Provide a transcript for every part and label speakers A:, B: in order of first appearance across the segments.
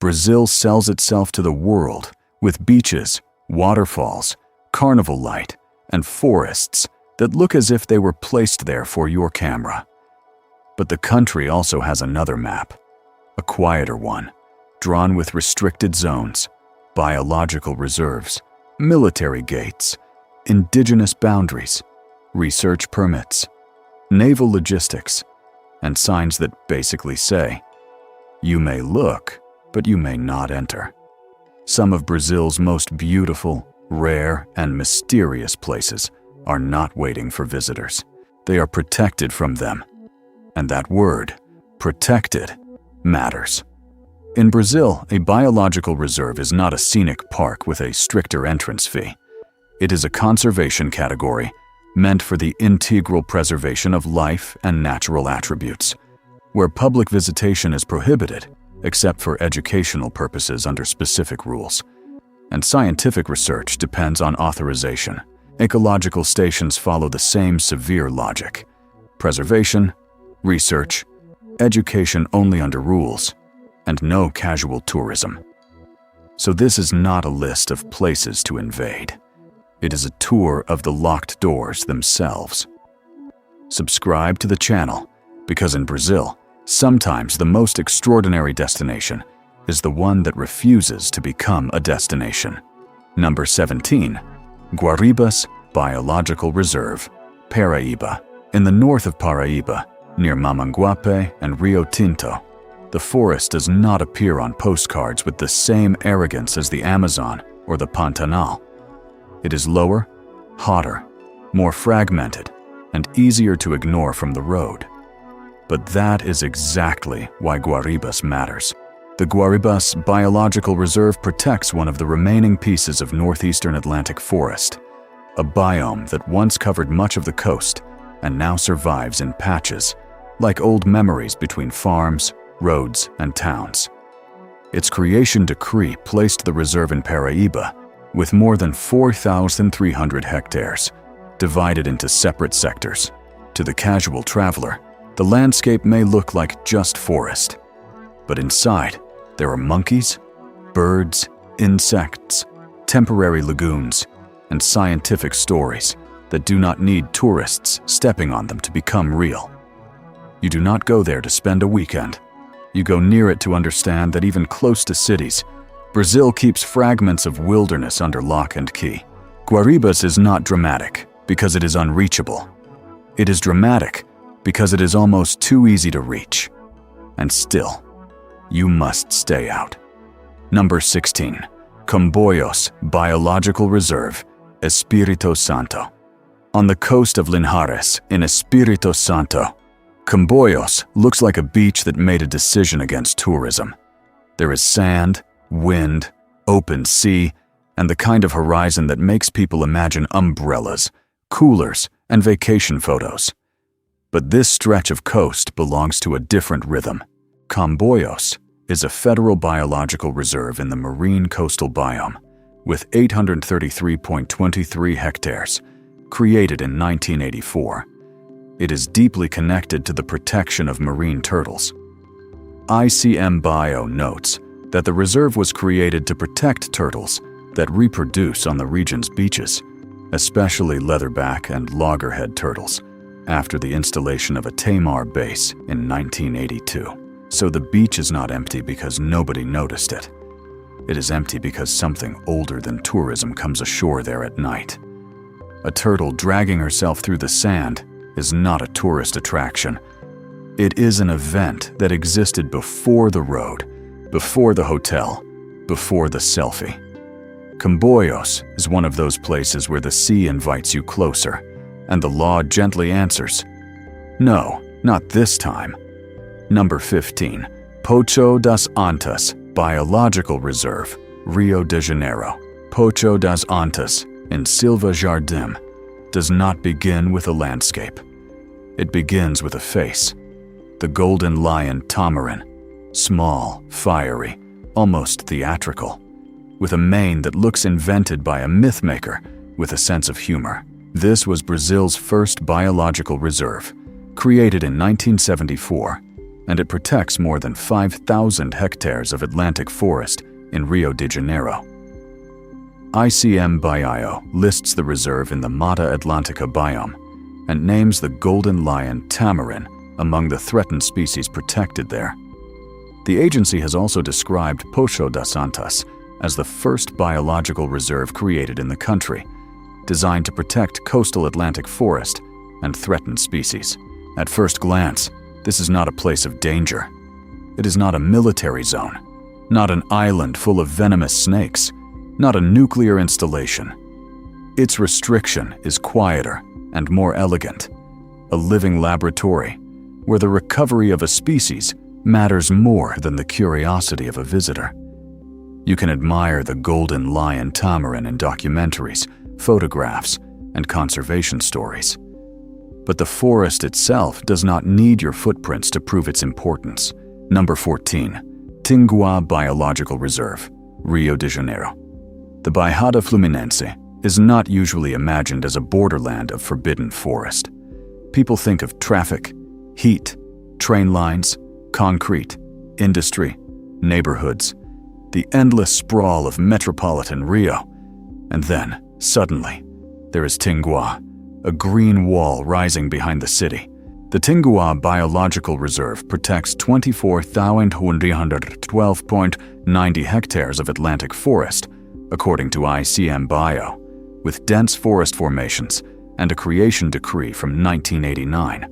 A: Brazil sells itself to the world with beaches, waterfalls, carnival light, and forests that look as if they were placed there for your camera. But the country also has another map, a quieter one, drawn with restricted zones, biological reserves, military gates, indigenous boundaries, research permits, naval logistics, and signs that basically say, you may look, but you may not enter. Some of Brazil's most beautiful, rare, and mysterious places are not waiting for visitors. They are protected from them. And that word, protected, matters. In Brazil, a biological reserve is not a scenic park with a stricter entrance fee. It is a conservation category meant for the integral preservation of life and natural attributes, where public visitation is prohibited except for educational purposes under specific rules. And scientific research depends on authorization. Ecological stations follow the same severe logic. Preservation, research, education only under rules, and no casual tourism. So this is not a list of places to invade. It is a tour of the locked doors themselves. Subscribe to the channel, because in Brazil, sometimes the most extraordinary destination is the one that refuses to become a destination. Number 17. Guaribas Biological Reserve, Paraíba. In the north of Paraíba, near Mamanguape and Rio Tinto, the forest does not appear on postcards with the same arrogance as the Amazon or the Pantanal. It is lower, hotter, more fragmented, and easier to ignore from the road. But that is exactly why Guaribas matters. The Guaribas Biological Reserve protects one of the remaining pieces of northeastern Atlantic forest, a biome that once covered much of the coast and now survives in patches, like old memories between farms, roads, and towns. Its creation decree placed the reserve in Paraíba with more than 4,300 hectares, divided into separate sectors. To the casual traveler, the landscape may look like just forest, but inside, there are monkeys, birds, insects, temporary lagoons, and scientific stories that do not need tourists stepping on them to become real. You do not go there to spend a weekend. You go near it to understand that even close to cities, Brazil keeps fragments of wilderness under lock and key. Guaribas is not dramatic because it is unreachable. It is dramatic because it is almost too easy to reach. And still, you must stay out. Number 16. Comboios Biological Reserve, Espírito Santo. On the coast of Linhares, in Espírito Santo, Comboios looks like a beach that made a decision against tourism. There is sand, wind, open sea, and the kind of horizon that makes people imagine umbrellas, coolers, and vacation photos. But this stretch of coast belongs to a different rhythm. Comboios is a federal biological reserve in the marine coastal biome, with 833.23 hectares, created in 1984. It is deeply connected to the protection of marine turtles. ICM Bio notes that the reserve was created to protect turtles that reproduce on the region's beaches, especially leatherback and loggerhead turtles, after the installation of a Tamar base in 1982. So the beach is not empty because nobody noticed it. It is empty because something older than tourism comes ashore there at night. A turtle dragging herself through the sand is not a tourist attraction. It is an event that existed before the road, before the hotel, before the selfie. Comboios is one of those places where the sea invites you closer, and the law gently answers, no, not this time. Number 15. Poço das Antas Biological Reserve, Rio de Janeiro. Poço das Antas in Silva Jardim does not begin with a landscape. It begins with a face. The golden lion tamarin, small, fiery, almost theatrical, with a mane that looks invented by a mythmaker with a sense of humor. This was Brazil's first biological reserve, created in 1974, and it protects more than 5,000 hectares of Atlantic forest in Rio de Janeiro. ICM Bio lists the reserve in the Mata Atlantica biome and names the golden lion tamarin among the threatened species protected there. The agency has also described Poço das Santas as the first biological reserve created in the country, designed to protect coastal Atlantic forest and threatened species. At first glance, this is not a place of danger. It is not a military zone, not an island full of venomous snakes, not a nuclear installation. Its restriction is quieter and more elegant, a living laboratory where the recovery of a species matters more than the curiosity of a visitor. You can admire the golden lion tamarin in documentaries, photographs, and conservation stories. But the forest itself does not need your footprints to prove its importance. Number 14. Tingua Biological Reserve, Rio de Janeiro. The Baixada Fluminense is not usually imagined as a borderland of forbidden forest. People think of traffic, heat, train lines, concrete, industry, neighborhoods, the endless sprawl of metropolitan Rio. And then, suddenly, there is Tingua, a green wall rising behind the city. The Tingua Biological Reserve protects 24,112.90 hectares of Atlantic forest, according to ICM Bio, with dense forest formations and a creation decree from 1989.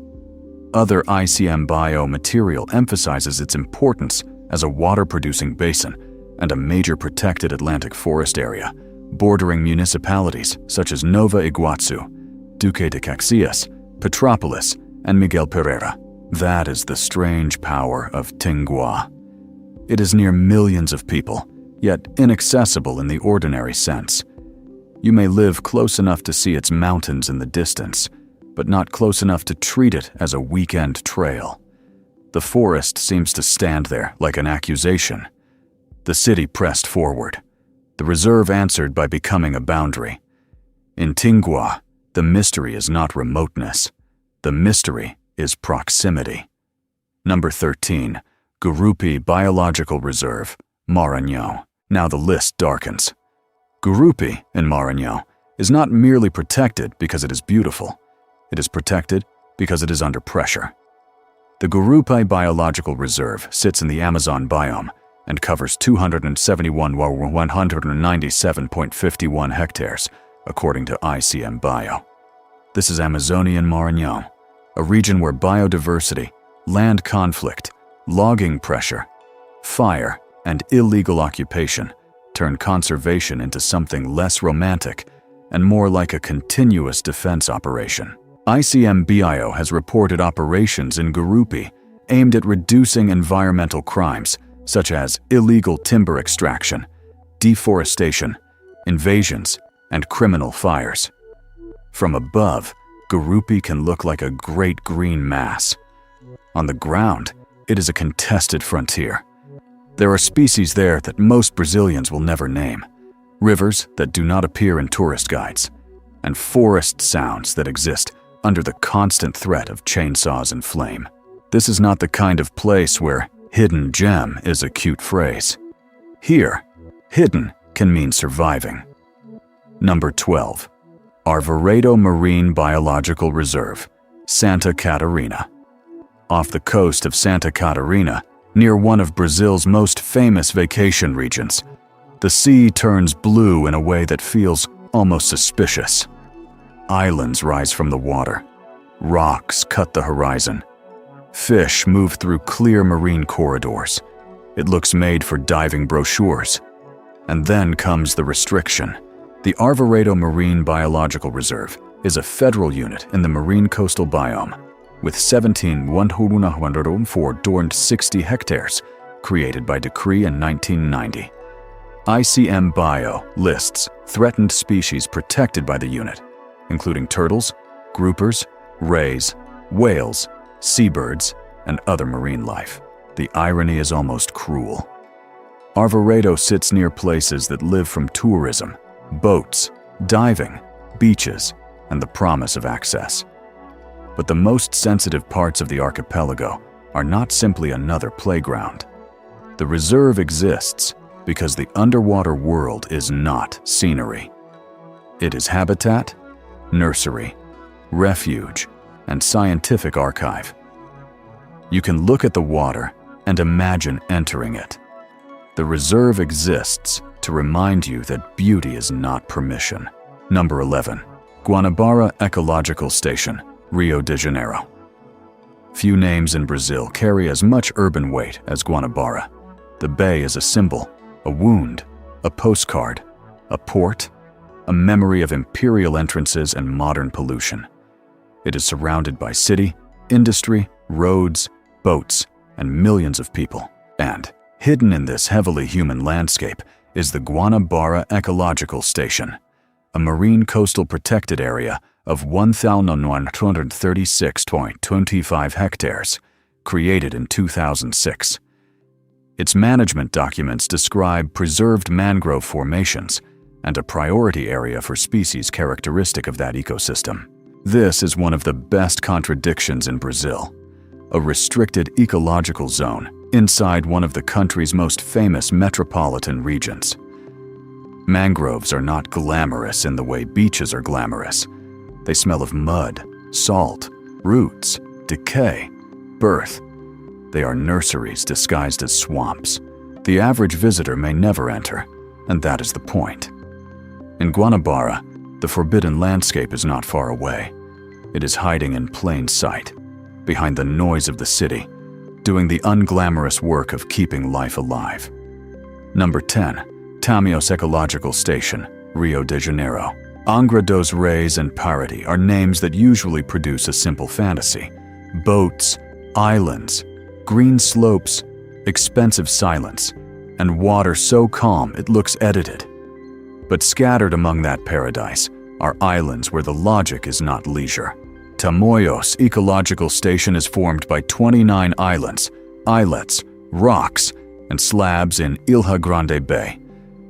A: Other ICM Bio material emphasizes its importance as a water-producing basin and a major protected Atlantic forest area, bordering municipalities such as Nova Iguaçu, Duque de Caxias, Petrópolis, and Miguel Pereira. That is the strange power of Tingua. It is near millions of people, yet inaccessible in the ordinary sense. You may live close enough to see its mountains in the distance, but not close enough to treat it as a weekend trail. The forest seems to stand there like an accusation. The city pressed forward. The reserve answered by becoming a boundary. In Tingua, the mystery is not remoteness. The mystery is proximity. Number 13. Gurupi Biological Reserve, Maranhão. Now the list darkens. Gurupi in Maranhão is not merely protected because it is beautiful. It is protected because it is under pressure. The Gurupi Biological Reserve sits in the Amazon biome and covers 271,197.51 hectares, according to ICM Bio. This is Amazonian Maranhão, a region where biodiversity, land conflict, logging pressure, fire, and illegal occupation turn conservation into something less romantic and more like a continuous defense operation. ICM Bio has reported operations in Gurupi aimed at reducing environmental crimes such as illegal timber extraction, deforestation, invasions, and criminal fires. From above, Gurupi can look like a great green mass. On the ground, it is a contested frontier. There are species there that most Brazilians will never name, rivers that do not appear in tourist guides, and forest sounds that exist under the constant threat of chainsaws and flame. This is not the kind of place where hidden gem is a cute phrase. Here, hidden can mean surviving. Number 12. Arvoredo Marine Biological Reserve, Santa Catarina. Off the coast of Santa Catarina, near one of Brazil's most famous vacation regions, the sea turns blue in a way that feels almost suspicious. Islands rise from the water. Rocks cut the horizon. Fish move through clear marine corridors. It looks made for diving brochures. And then comes the restriction. The Arvoredo Marine Biological Reserve is a federal unit in the marine coastal biome, with 17,104.60 hectares, created by decree in 1990. ICM Bio lists threatened species protected by the unit, including turtles, groupers, rays, whales, seabirds, and other marine life. The irony is almost cruel. Arvoredo sits near places that live from tourism, boats, diving, beaches, and the promise of access. But the most sensitive parts of the archipelago are not simply another playground. The reserve exists because the underwater world is not scenery. It is habitat, nursery, refuge, and scientific archive. You can look at the water and imagine entering it. The reserve exists to remind you that beauty is not permission. Number 11. Guanabara Ecological Station, Rio de Janeiro. Few names in Brazil carry as much urban weight as Guanabara. The bay is a symbol, a wound, a postcard, a port, a memory of imperial entrances and modern pollution. It is surrounded by city, industry, roads, boats, and millions of people. And hidden in this heavily human landscape is the Guanabara Ecological Station, a marine coastal protected area of 1,136.25 hectares, created in 2006. Its management documents describe preserved mangrove formations and a priority area for species characteristic of that ecosystem. This is one of the best contradictions in Brazil, a restricted ecological zone inside one of the country's most famous metropolitan regions. Mangroves are not glamorous in the way beaches are glamorous. They smell of mud, salt, roots, decay, birth. They are nurseries disguised as swamps. The average visitor may never enter, and that is the point. In Guanabara, the forbidden landscape is not far away. It is hiding in plain sight, behind the noise of the city, doing the unglamorous work of keeping life alive. Number 10. Tamios Ecological Station, Rio de Janeiro. Angra dos Reis and Parati are names that usually produce a simple fantasy. Boats, islands, green slopes, expensive silence, and water so calm it looks edited. But scattered among that paradise are islands where the logic is not leisure. Tamoios Ecological Station is formed by 29 islands, islets, rocks, and slabs in Ilha Grande Bay,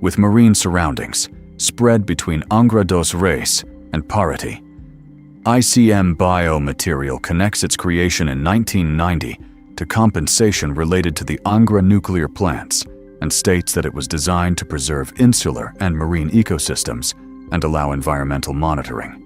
A: with marine surroundings, spread between Angra dos Reis and Parati. ICM biomaterial connects its creation in 1990 to compensation related to the Angra nuclear plants and states that it was designed to preserve insular and marine ecosystems and allow environmental monitoring.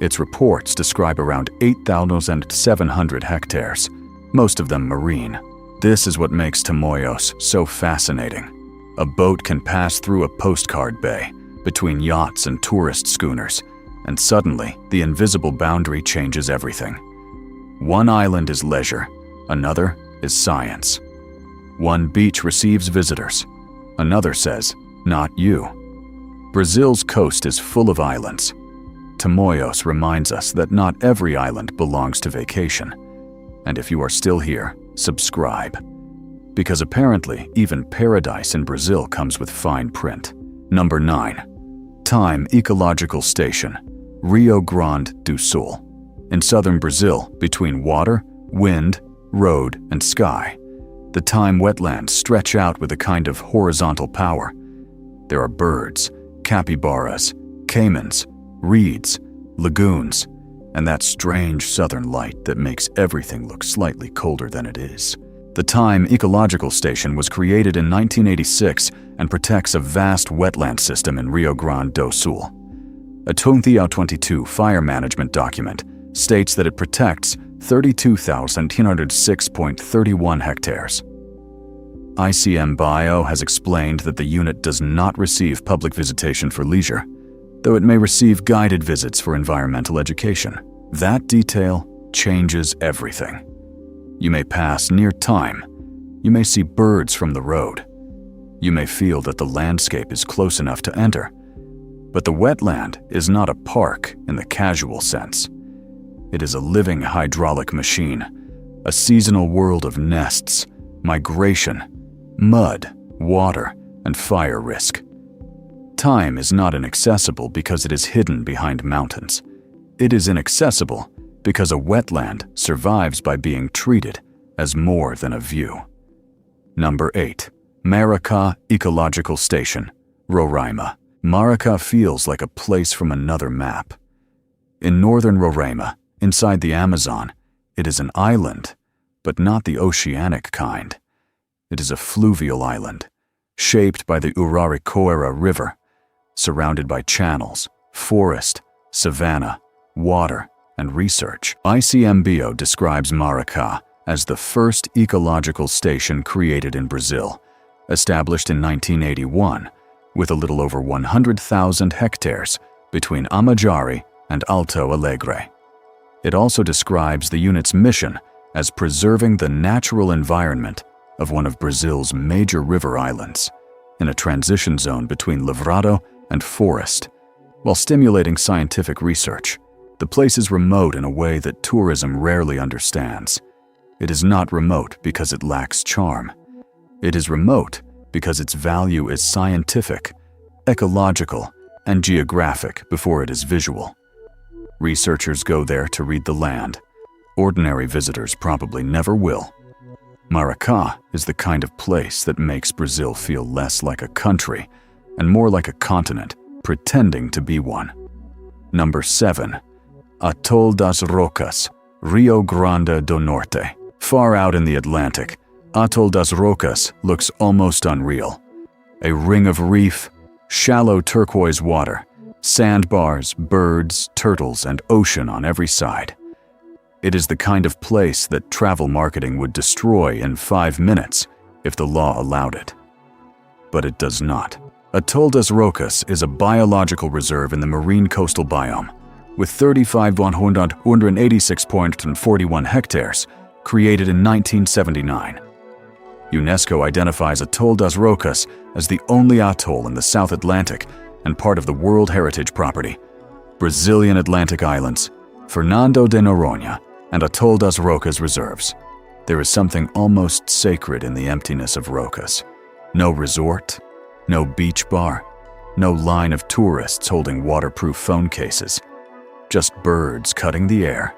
A: Its reports describe around 8,700 hectares, most of them marine. This is what makes Tamoios so fascinating. A boat can pass through a postcard bay between yachts and tourist schooners, and suddenly the invisible boundary changes everything. One island is leisure, another is science. One beach receives visitors, another says, "Not you." Brazil's coast is full of islands. Tamoios reminds us that not every island belongs to vacation. And if you are still here, subscribe. Because apparently, even paradise in Brazil comes with fine print. Number 9. Time Ecological Station, Rio Grande do Sul. In southern Brazil, between water, wind, road, and sky, the Time wetlands stretch out with a kind of horizontal power. There are birds, capybaras, caimans, reeds, lagoons, and that strange southern light that makes everything look slightly colder than it is. The Time Ecological Station was created in 1986 and protects a vast wetland system in Rio Grande do Sul. A 2022 fire management document states that it protects 32,206.31 hectares. ICM Bio has explained that the unit does not receive public visitation for leisure, though it may receive guided visits for environmental education. That detail changes everything. You may pass near Time. You may see birds from the road. You may feel that the landscape is close enough to enter. But the wetland is not a park in the casual sense. It is a living hydraulic machine, a seasonal world of nests, migration, mud, water, and fire risk. Time is not inaccessible because it is hidden behind mountains. It is inaccessible because a wetland survives by being treated as more than a view. Number 8. Maricá Ecological Station, Roraima. Maricá feels like a place from another map. In northern Roraima, inside the Amazon, it is an island, but not the oceanic kind. It is a fluvial island, shaped by the Uraricoera River, surrounded by channels, forest, savanna, water, and research. ICMBio describes Maracá as the first ecological station created in Brazil, established in 1981, with a little over 100,000 hectares between Amajari and Alto Alegre. It also describes the unit's mission as preserving the natural environment of one of Brazil's major river islands, in a transition zone between Livrado and forest, while stimulating scientific research. The place is remote in a way that tourism rarely understands. It is not remote because it lacks charm. It is remote because its value is scientific, ecological, and geographic before it is visual. Researchers go there to read the land. Ordinary visitors probably never will. Maracá is the kind of place that makes Brazil feel less like a country and more like a continent pretending to be one. Number 7. Atol das Rocas, Rio Grande do Norte. Far out in the Atlantic, Atol das Rocas looks almost unreal. A ring of reef, shallow turquoise water, sandbars, birds, turtles, and ocean on every side. It is the kind of place that travel marketing would destroy in 5 minutes if the law allowed it. But it does not. Atol das Rocas is a biological reserve in the marine coastal biome, with 35,186.41 hectares, created in 1979. UNESCO identifies Atol das Rocas as the only atoll in the South Atlantic and part of the World Heritage Property. Brazilian Atlantic Islands, Fernando de Noronha, and Atol das Rocas reserves. There is something almost sacred in the emptiness of Rocas. No resort, no beach bar, no line of tourists holding waterproof phone cases. Just birds cutting the air,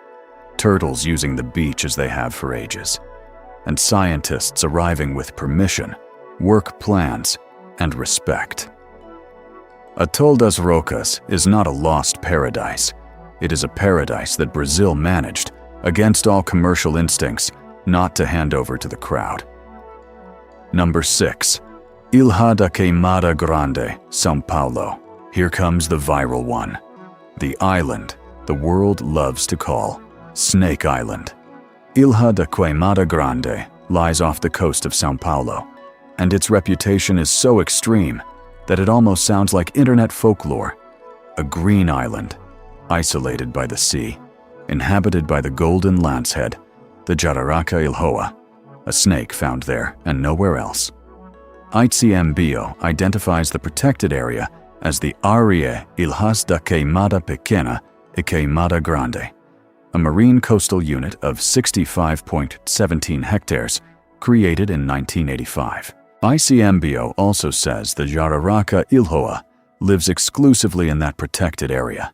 A: turtles using the beach as they have for ages, and scientists arriving with permission, work plans, and respect. Atol das Rocas is not a lost paradise. It is a paradise that Brazil managed, against all commercial instincts, not to hand over to the crowd. Number 6. Ilha da Queimada Grande, São Paulo. Here comes the viral one. The island the world loves to call Snake Island. Ilha da Queimada Grande lies off the coast of São Paulo, and its reputation is so extreme that it almost sounds like internet folklore. A green island, isolated by the sea, inhabited by the golden lancehead, the Jararaca ilhoa, a snake found there and nowhere else. ICMBio identifies the protected area as the Área Ilhas da Queimada Pequena e Queimada Grande, a marine coastal unit of 65.17 hectares created in 1985. ICMBio also says the Jararaca ilhoa lives exclusively in that protected area,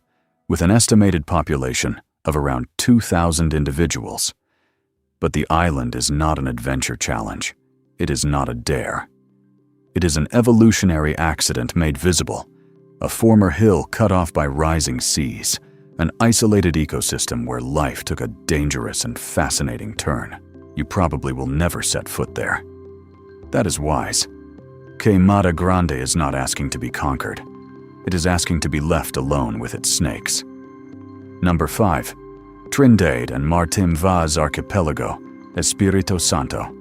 A: with an estimated population of around 2,000 individuals. But the island is not an adventure challenge. It is not a dare. It is an evolutionary accident made visible, a former hill cut off by rising seas, an isolated ecosystem where life took a dangerous and fascinating turn. You probably will never set foot there. That is wise. Queimada Grande is not asking to be conquered. It is asking to be left alone with its snakes. Number 5. Trindade and Martim Vaz Archipelago, Espírito Santo.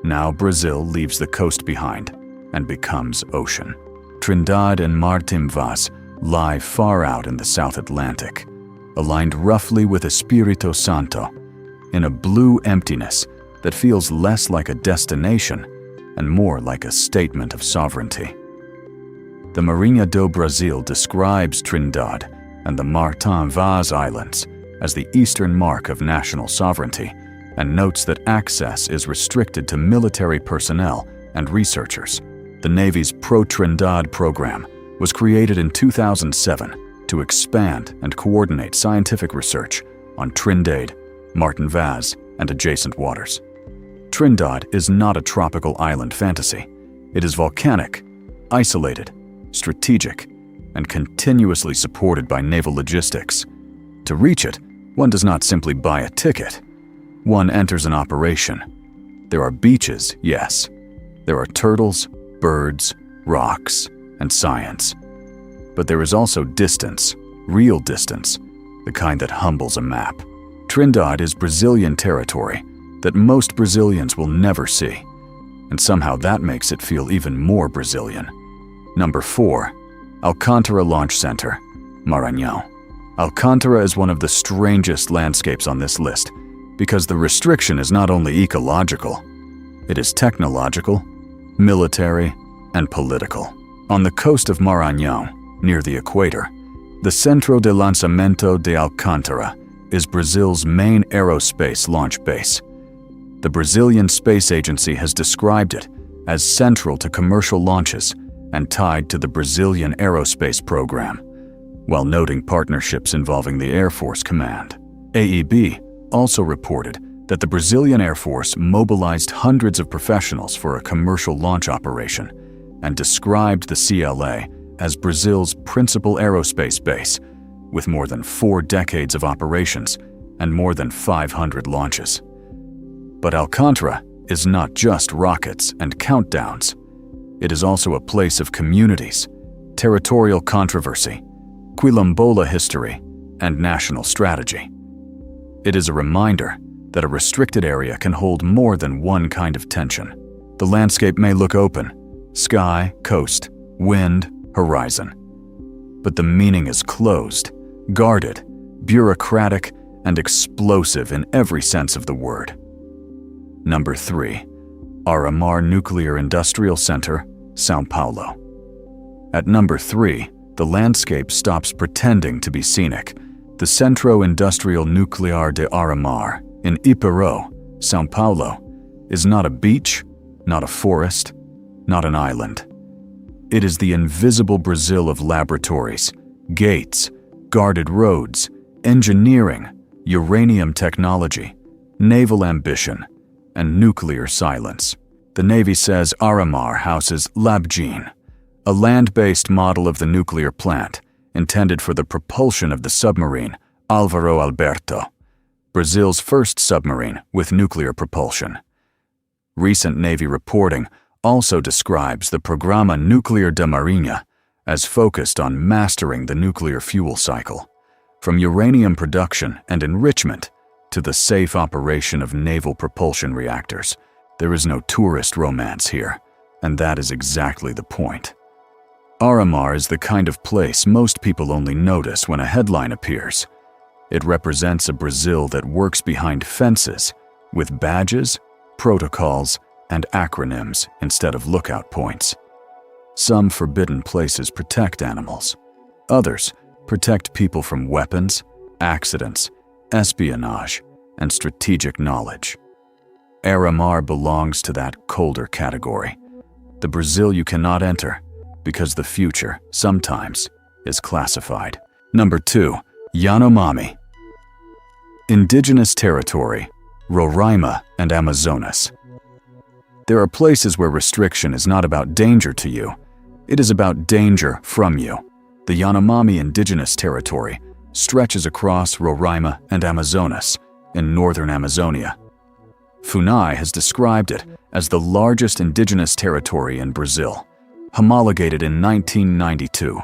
A: Now Brazil leaves the coast behind and becomes ocean. Trindade and Martim Vaz lie far out in the South Atlantic, aligned roughly with Espírito Santo, in a blue emptiness that feels less like a destination and more like a statement of sovereignty. The Marinha do Brasil describes Trindade and the Martim Vaz Islands as the eastern mark of national sovereignty, and notes that access is restricted to military personnel and researchers. The Navy's Pro-Trindade program was created in 2007 to expand and coordinate scientific research on Trindade, Martim Vaz, and adjacent waters. Trindade is not a tropical island fantasy. It is volcanic, isolated, strategic, and continuously supported by naval logistics. To reach it, one does not simply buy a ticket. one enters an operation. There are beaches, yes. There are turtles, birds, rocks, and science. But there is also distance, real distance, the kind that humbles a map. Trindade is Brazilian territory that most Brazilians will never see, and somehow that makes it feel even more Brazilian. Number 4. Alcântara Launch Center, Maranhão. Alcântara is one of the strangest landscapes on this list because the restriction is not only ecological, it is technological, military, and political. On the coast of Maranhão, near the equator, the Centro de Lançamento de Alcântara is Brazil's main aerospace launch base. The Brazilian Space Agency has described it as central to commercial launches and tied to the Brazilian aerospace program, while noting partnerships involving the Air Force Command. AEB also reported that the Brazilian Air Force mobilized hundreds of professionals for a commercial launch operation and described the CLA as Brazil's principal aerospace base, with more than 4 decades of operations and more than 500 launches. But Alcântara is not just rockets and countdowns. It is also a place of communities, territorial controversy, quilombola history, and national strategy. It is a reminder that a restricted area can hold more than one kind of tension. The landscape may look open, sky, coast, wind, horizon. But the meaning is closed, guarded, bureaucratic, and explosive in every sense of the word. Number 3. Aramar Nuclear Industrial Center, São Paulo. At number 3, the landscape stops pretending to be scenic. The Centro Industrial Nuclear de Aramar in Iperó, São Paulo, is not a beach, not a forest, not an island. It is the invisible Brazil of laboratories, gates, guarded roads, engineering, uranium technology, naval ambition, and nuclear silence. The Navy says Aramar houses LabGene, a land-based model of the nuclear plant intended for the propulsion of the submarine Álvaro Alberto, Brazil's first submarine with nuclear propulsion. Recent Navy reporting also describes the Programa Nuclear da Marinha as focused on mastering the nuclear fuel cycle, from uranium production and enrichment to the safe operation of naval propulsion reactors. There is no tourist romance here, and that is exactly the point. Aramar is the kind of place most people only notice when a headline appears. It represents a Brazil that works behind fences, with badges, protocols, and acronyms instead of lookout points. Some forbidden places protect animals. Others protect people from weapons, accidents, espionage, and strategic knowledge. Aramar belongs to that colder category, the Brazil you cannot enter because the future, sometimes, is classified. Number 2. Yanomami. Indigenous territory, Roraima and Amazonas. There are places where restriction is not about danger to you, it is about danger from you. The Yanomami indigenous territory stretches across Roraima and Amazonas in northern Amazonia. FUNAI has described it as the largest indigenous territory in Brazil, homologated in 1992,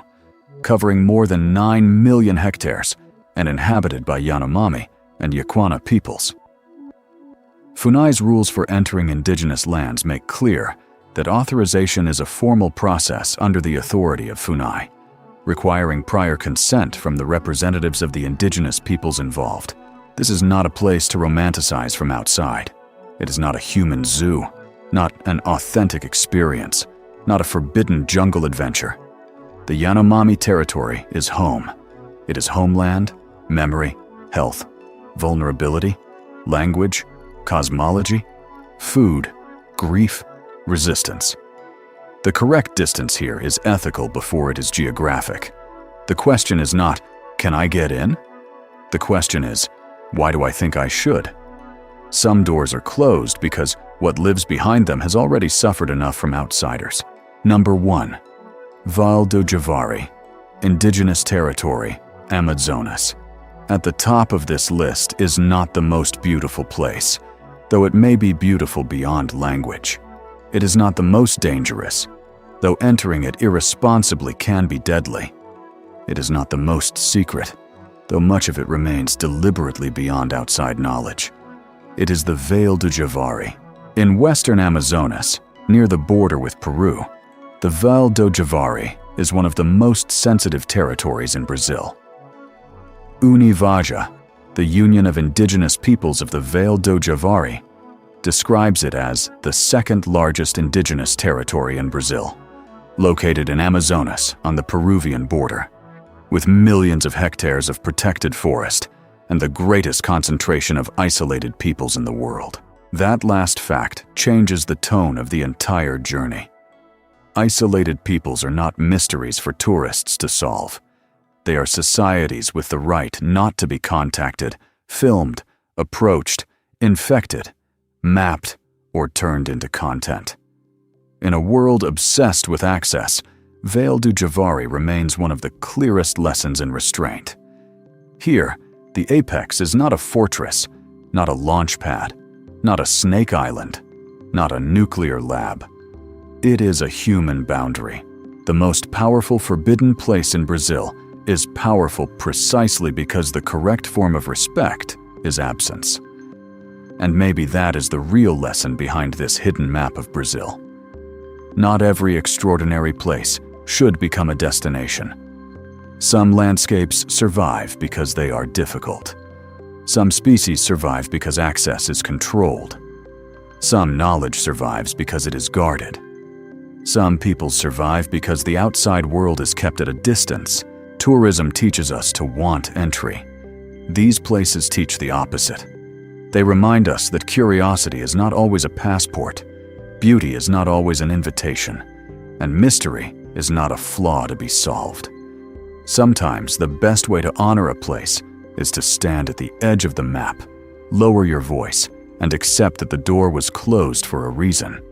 A: covering more than 9 million hectares and inhabited by Yanomami and Yakwana peoples. FUNAI's rules for entering indigenous lands make clear that authorization is a formal process under the authority of FUNAI, requiring prior consent from the representatives of the indigenous peoples involved. This is not a place to romanticize from outside. It is not a human zoo, not an authentic experience, not a forbidden jungle adventure. The Yanomami territory is home. It is homeland, memory, health, vulnerability, language, cosmology, food, grief, resistance. The correct distance here is ethical before it is geographic. The question is not, can I get in? The question is, why do I think I should? Some doors are closed because what lives behind them has already suffered enough from outsiders. Number 1. Val do Javari, Indigenous Territory, Amazonas. At the top of this list is not the most beautiful place, though it may be beautiful beyond language. It is not the most dangerous, though entering it irresponsibly can be deadly. It is not the most secret, though much of it remains deliberately beyond outside knowledge. It is the Vale do Javari. In western Amazonas, near the border with Peru, the Vale do Javari is one of the most sensitive territories in Brazil. Univaja, the Union of Indigenous Peoples of the Vale do Javari, describes it as the second largest indigenous territory in Brazil, located in Amazonas on the Peruvian border, with millions of hectares of protected forest and the greatest concentration of isolated peoples in the world. That last fact changes the tone of the entire journey. Isolated peoples are not mysteries for tourists to solve. They are societies with the right not to be contacted, filmed, approached, infected, mapped, or turned into content. In a world obsessed with access, Vale do Javari remains one of the clearest lessons in restraint. Here, the apex is not a fortress, not a launch pad, not a snake island, not a nuclear lab. It is a human boundary. The most powerful forbidden place in Brazil is powerful precisely because the correct form of respect is absence. And maybe that is the real lesson behind this hidden map of Brazil. Not every extraordinary place should become a destination. Some landscapes survive because they are difficult. Some species survive because access is controlled. Some knowledge survives because it is guarded. Some people survive because the outside world is kept at a distance. Tourism teaches us to want entry. These places teach the opposite. They remind us that curiosity is not always a passport, beauty is not always an invitation, and mystery is not a flaw to be solved. Sometimes the best way to honor a place is to stand at the edge of the map, lower your voice, and accept that the door was closed for a reason.